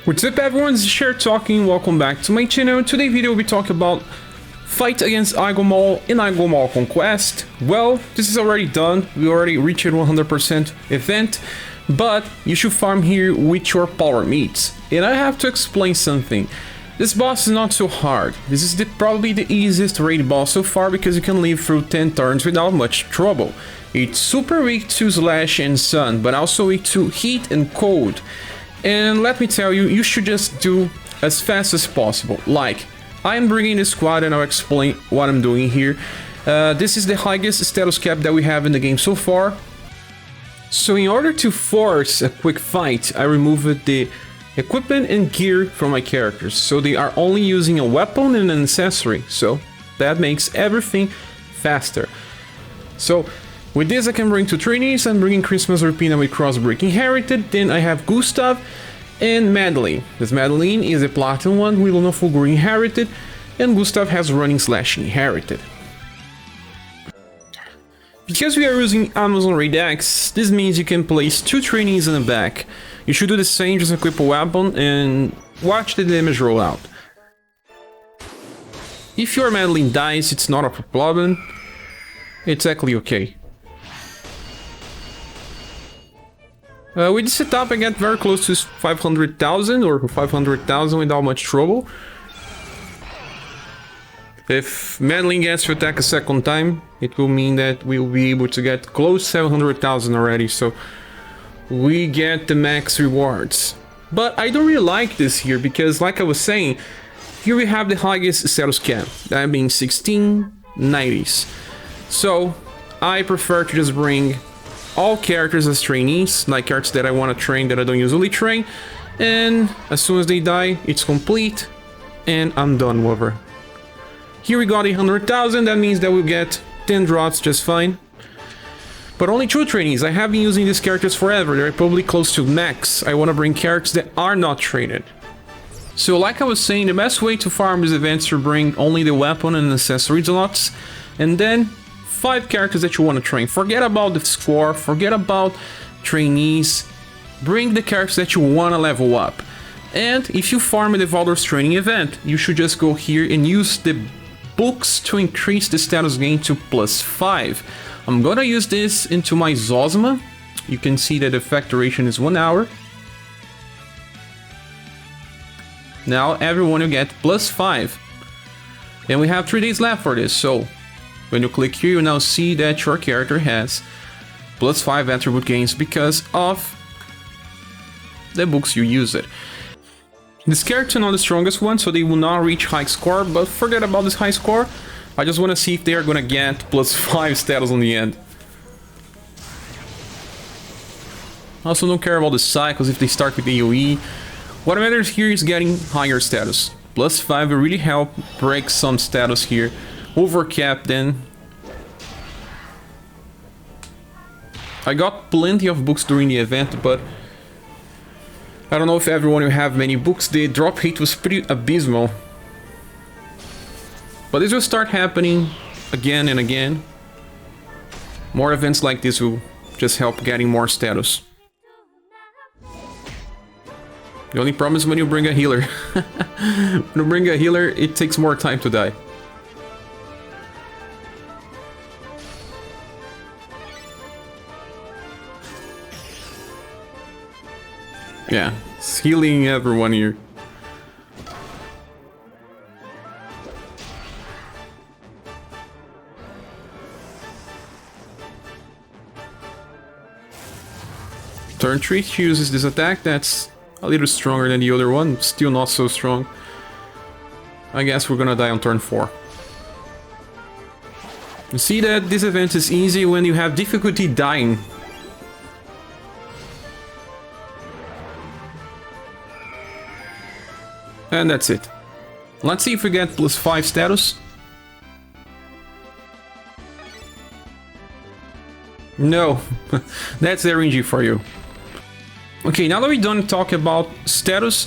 What's up everyone, this is ScherBR talking, welcome back to my channel. Today's video will be talking about fight against Igomahl in Igomahl Conquest. Well, this is already done, we already reached 100% event, but you should farm here with your power meats. And I have to explain something. This boss is not so hard. This is probably the easiest raid boss so far because you can live through 10 turns without much trouble. It's super weak to slash and sun, but also weak to heat and cold. And let me tell you, you should just do as fast as possible. Like, I'm bringing the squad and I'll explain what I'm doing here. This is the highest status cap that we have in the game so far. So in order to force a quick fight, I removed the equipment and gear from my characters. So they are only using a weapon and an accessory. So that makes everything faster. So with this I can bring 2 Trainees. I'm bringing Christmas Urpina with Crossbreak Inherited. Then I have Gustave and Madeleine. This Madeleine is a Platinum one with no Fulgur Inherited. And Gustave has Running Slash Inherited. Because we are using Amazon Raid X, this means you can place 2 Trainees in the back. You should do the same, just equip a weapon and watch the damage roll out. If your Madeleine dies, it's not a problem. It's actually okay. With this setup I get very close to 500,000 or 500,000 without much trouble. If Madeleine gets to attack a second time, it will mean that we'll be able to get close to 700,000 already, so we get the max rewards. But I don't really like this here because, like I was saying, here we have the highest status cap, that being 1690s. So I prefer to just bring all characters as trainees, like characters that I want to train that I don't usually train, and as soon as they die, it's complete, and I'm done with her. Here we got 100,000, that means that we'll get 10 drops just fine. But only 2 trainees. I have been using these characters forever, they're probably close to max. I want to bring characters that are not traded. So like I was saying, the best way to farm these events is to bring only the weapon and accessory slots, and then 5 characters that you want to train. Forget about the score, forget about trainees, bring the characters that you want to level up. And if you farm a Devourer's training event, you should just go here and use the books to increase the status gain to +5. I'm gonna use this into my Zozma. You can see that the effect duration is 1 hour. Now everyone will get +5. And we have 3 days left for this, so when you click here, you now see that your character has +5 attribute gains because of the books you use it. This character is not the strongest one, so they will not reach high score, but forget about this high score. I just want to see if they are gonna get +5 status on the end. I also don't care about the cycles if they start with AoE. What matters here is getting higher status. +5 will really help break some status here. Overcap then. I got plenty of books during the event, but I don't know if everyone will have many books. The drop rate was pretty abysmal. But this will start happening again and again. More events like this will just help getting more status. The only problem is when you bring a healer. When you bring a healer, it takes more time to die. Yeah, it's healing everyone here. Turn 3 uses this attack, that's a little stronger than the other one, still not so strong. I guess we're gonna die on turn 4. You see that this event is easy when you have difficulty dying. And that's it. Let's see if we get +5 status. No, that's RNG for you. Okay, now that we're done talking about status,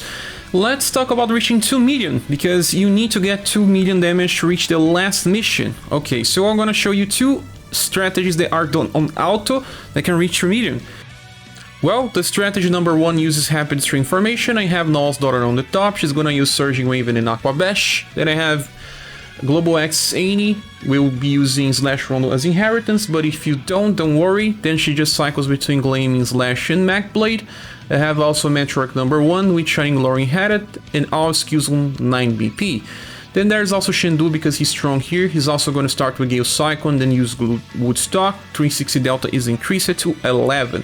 let's talk about reaching 2 million, because you need to get 2 million damage to reach the last mission. Okay, so I'm gonna show you 2 strategies that are done on auto that can reach 2 million. Well, the strategy number 1 uses Rapid String Formation. I have Null's Daughter on the top. She's gonna use Surging Wave and Aqua Bash. Then I have Global X Annie. Will be using Slash Rondo as Inheritance, but if you don't worry. Then she just cycles between Gleaming Slash and Mac Blade. I have also Matriarch number 1 with Shining Glory Headed and all skills on 9 BP. Then there's also Shendu because he's strong here. He's also going to start with Gale Cyclone, then use Woodstock. 360 Delta is increased to 11.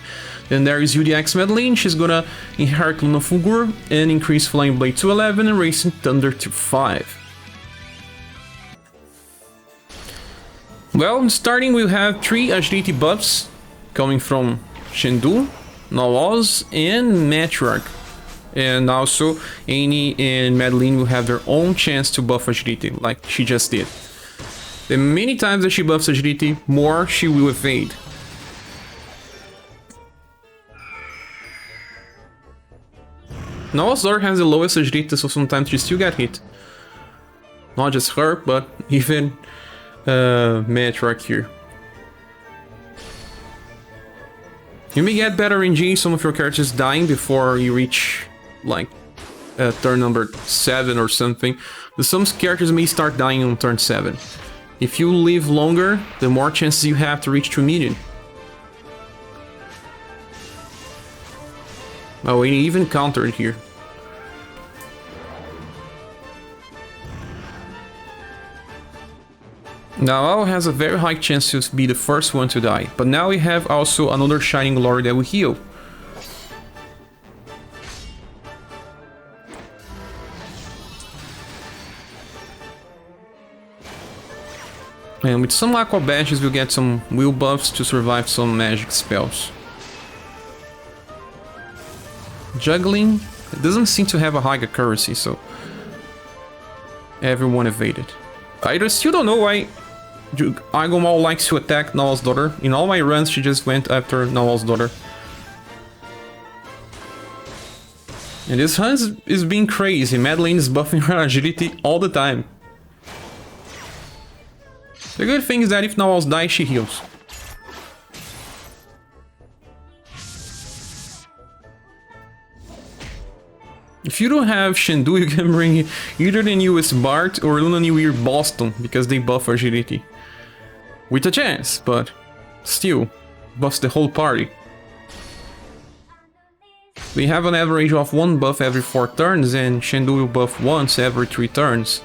Then there is UDX Madeleine. She's going to inherit Luna Fulgur and increase Flame Blade to 11 and Racing Thunder to 5. Well, starting we'll have 3 agility buffs coming from Shendu, Nawaz, and Matriarch. And also, Annie and Madeleine will have their own chance to buff agility, like she just did. The many times that she buffs agility, more she will evade. Nawaz has the lowest agility, so sometimes she still get hit. Not just her, but even Matriarch here. You may get better RNG, some of your characters dying before you reach like turn number 7 or something. But some characters may start dying on turn 7. If you live longer, the more chances you have to reach 2 million. Oh, we even countered here. Now Al has a very high chance to be the first one to die, but now we have also another Shining Glory that will heal. And with some Aqua Badges we'll get some will buffs to survive some magic spells. Juggling, it doesn't seem to have a high accuracy, so everyone evaded. I still don't know why Igomahl likes to attack Null's Daughter. In all my runs, she just went after Null's Daughter. And this hunt is being crazy. Madeleine is buffing her agility all the time. The good thing is that if Null's dies, she heals. If you don't have Shendu, you can bring either the newest Bart or Luna New Year Boston, because they buff agility. With a chance, but still, buffs the whole party. We have an average of 1 buff every 4 turns, and Shendu will buff once every 3 turns.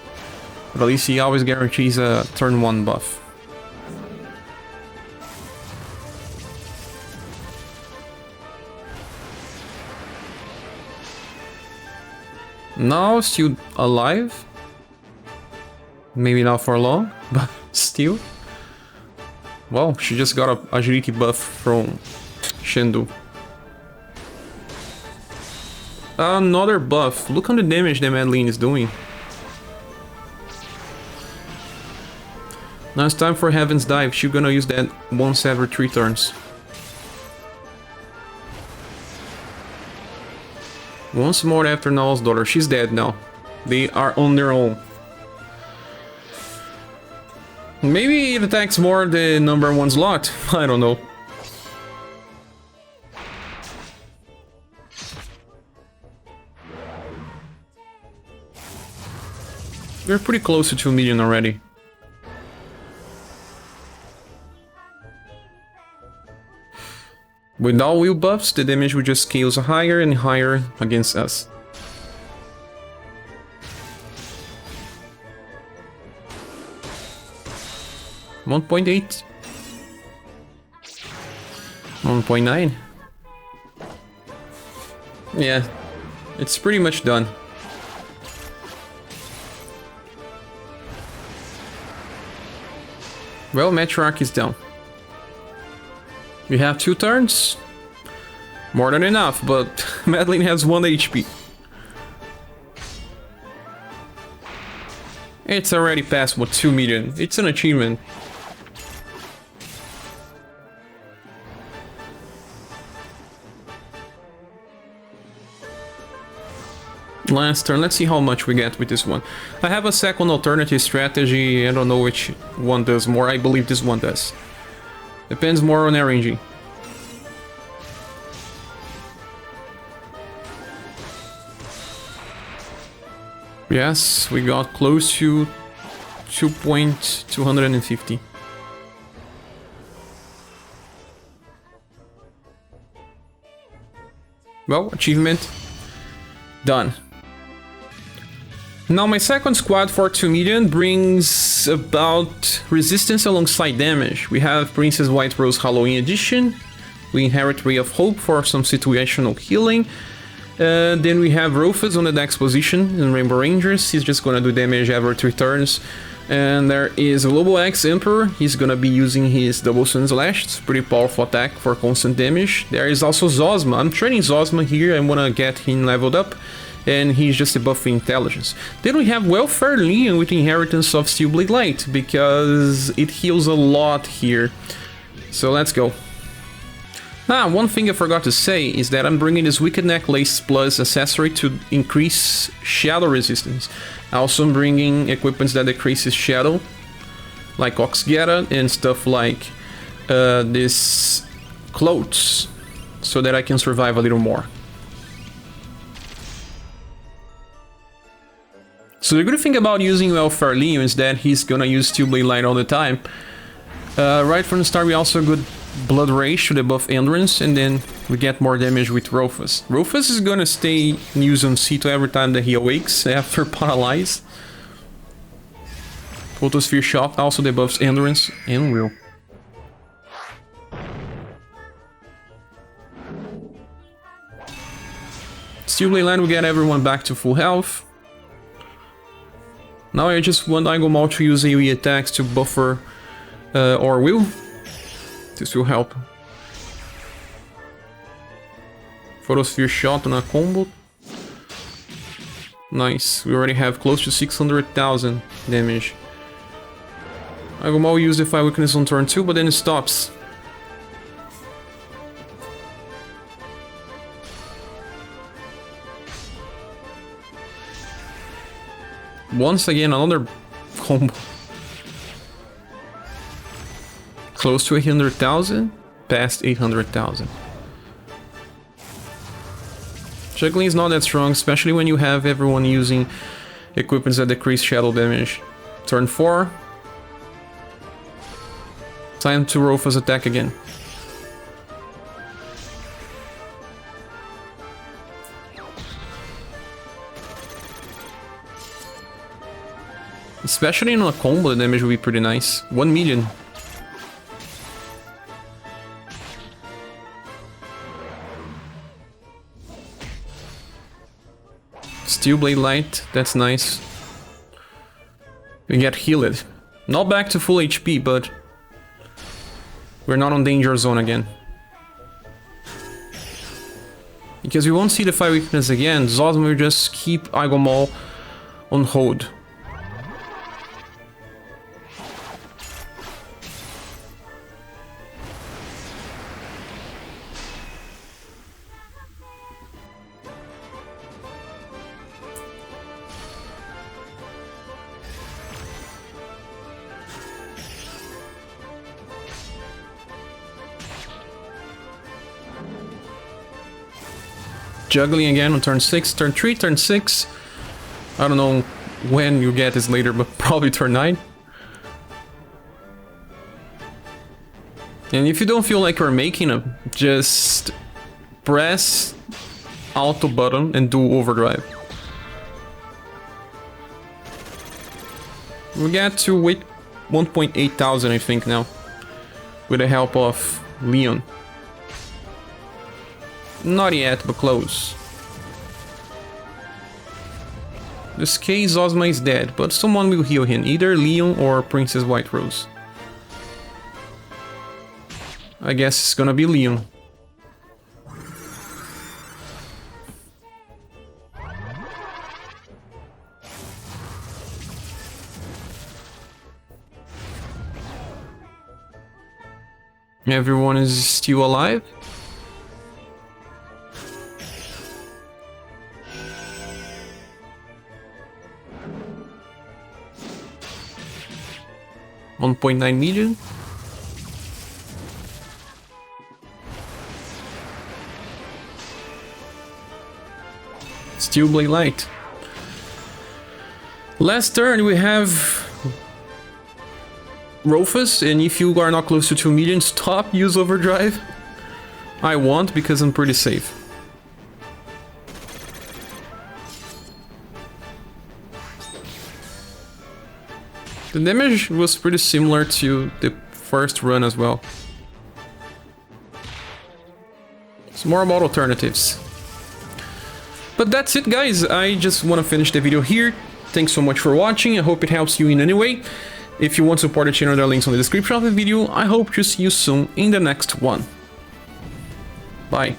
But at least he always guarantees a turn 1 buff. Now still alive. Maybe not for long, but still. Well, she just got a agility buff from Shendu. Another buff. Look on the damage that Madeleine is doing. Now it's time for Heaven's Dive. She's gonna use that once every 3 turns. Once more after Null's Daughter. She's dead now. They are on their own. Maybe it attacks more the number 1 slot. I don't know. We're pretty close to 2 million already. With all will buffs, the damage will just scales higher and higher against us. $1.8. 1.9. Yeah, it's pretty much done. Well, Matriarch is down. We have 2 turns. More than enough, but Madeleine has 1 HP. It's already past, what, 2 million. It's an achievement. Last turn, let's see how much we get with this one. I have a second alternative strategy. I don't know which one does more. I believe this one does. Depends more on RNG. Yes, we got close to 2.250. Well, achievement done. Now my second squad for 2 million brings about resistance alongside damage. We have Princess White Rose Halloween Edition. We inherit Ray of Hope for some situational healing. Then we have Roufas on the dex position in Rainbow Rangers. He's just gonna do damage every 3 turns. And there is Global X Emperor. He's gonna be using his Double Sun Slash. It's a pretty powerful attack for constant damage. There is also Zozma. I'm training Zozma here. I wanna get him leveled up. And he's just a buff for intelligence. Then we have Welfare Leon with Inheritance of Steelblade Light, because it heals a lot here. So let's go. Ah, one thing I forgot to say is that I'm bringing this Wicked Necklace Plus accessory to increase shadow resistance. Also I'm bringing equipments that decreases shadow, like Oxgeta and stuff like this clothes, so that I can survive a little more. So the good thing about using Welfare Leon is that he's gonna use Steelblade Light all the time. Right from the start we also got Blood Rage to debuff Endurance, and then we get more damage with Roufas. Roufas is gonna stay use on Cito every time that he awakes after Paralyze. Photosphere Shock also debuffs Endurance and Will. Steelblade Light will get everyone back to full health. Now I just want Igomahl to use AoE attacks to buffer or Will. This will help. Photosphere Shot on a combo. Nice, we already have close to 600,000 damage. Igomahl used Defy Weakness on turn 2, but then it stops. Once again, another combo. Close to 800,000, past 800,000. Juggling is not that strong, especially when you have everyone using equipments that decrease shadow damage. Turn 4. Time to Roufas attack again. Especially in a combo, the damage will be pretty nice. 1 million. Steelblade Light, that's nice. We get healed. Not back to full HP, but we're not on danger zone again. Because we won't see the Fire Weakness again, Zozma will just keep Igomahl on hold. Juggling again on turn 6, turn 3, turn 6. I don't know when you get this later, but probably turn 9. And if you don't feel like you're making them, just press auto button and do overdrive. We get to 1.8 thousand, I think, now, with the help of Leon. Not yet, but close. This case, Zozma is dead, but someone will heal him, either Leon or Princess White Rose. I guess it's gonna be Leon. Everyone is still alive? $1.9 million. Steelblade Light. Last turn we have Roufas, and if you are not close to 2 million, stop, use overdrive. I won't because I'm pretty safe. The damage was pretty similar to the first run as well. It's more about alternatives. But that's it, guys. I just want to finish the video here. Thanks so much for watching. I hope it helps you in any way. If you want to support the channel, there are links on the description of the video. I hope to see you soon in the next one. Bye.